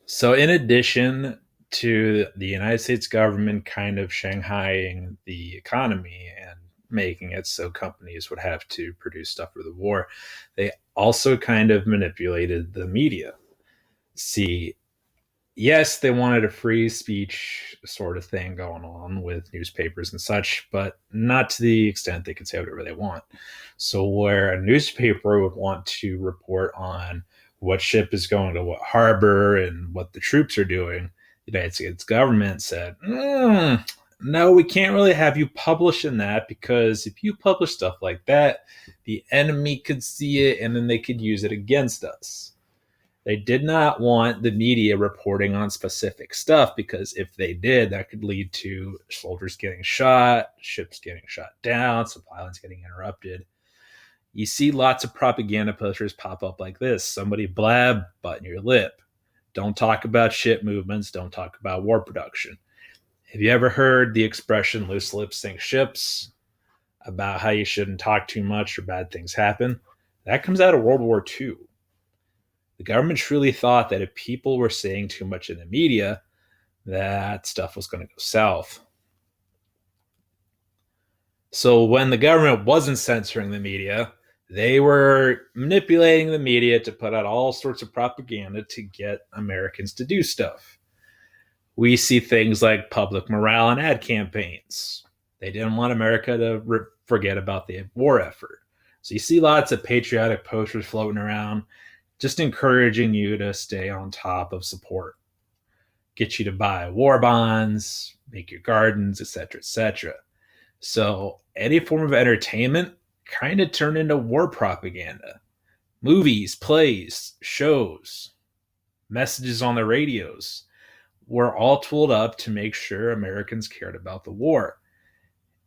So, in addition to the United States government kind of shanghaiing the economy and making it so companies would have to produce stuff for the war, they also kind of manipulated the media. See, yes, they wanted a free speech sort of thing going on with newspapers and such, but not to the extent they could say whatever they want. So, where a newspaper would want to report on what ship is going to what harbor and what the troops are doing, the United States government said, no, we can't really have you publishing that because if you publish stuff like that, the enemy could see it and then they could use it against us. They did not want the media reporting on specific stuff because if they did, that could lead to soldiers getting shot, ships getting shot down, supply lines getting interrupted. You see lots of propaganda posters pop up like this. Somebody blab, button your lip. Don't talk about ship movements. Don't talk about war production. Have you ever heard the expression loose lips sink ships about how you shouldn't talk too much or bad things happen? That comes out of World War II. The government truly thought that if people were saying too much in the media, that stuff was going to go south. So when the government wasn't censoring the media, they were manipulating the media to put out all sorts of propaganda to get Americans to do stuff. We see things like public morale and ad campaigns. They didn't want America to forget about the war effort. So you see lots of patriotic posters floating around, just encouraging you to stay on top of support, get you to buy war bonds, make your gardens, etc., etc. So any form of entertainment kind of turned into war propaganda. Movies, plays, shows, messages on the radios were all tooled up to make sure Americans cared about the war.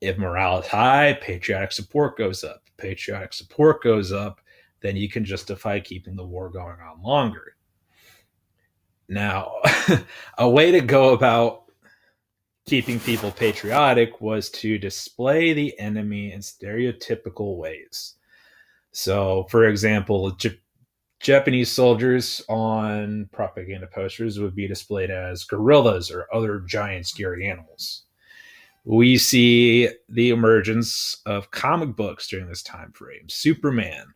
If morale is high, patriotic support goes up. Patriotic support goes up, then you can justify keeping the war going on longer. Now, a way to go about keeping people patriotic was to display the enemy in stereotypical ways. So, for example, Japanese soldiers on propaganda posters would be displayed as gorillas or other giant scary animals. We see the emergence of comic books during this time frame. Superman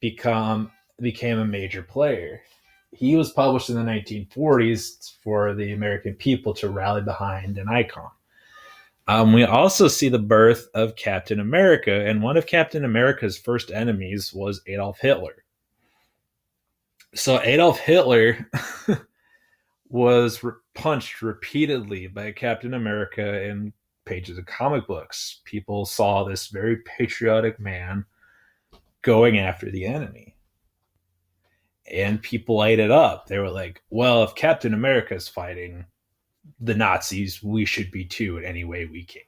become became a major player. He was published in the 1940s for the American people to rally behind an icon. We also see the birth of Captain America, and one of Captain America's first enemies was Adolf Hitler. So Adolf Hitler was punched repeatedly by Captain America in pages of comic books. People saw this very patriotic man going after the enemy. And people ate it up. They were like, well, if Captain America is fighting the Nazis, we should be too in any way we can.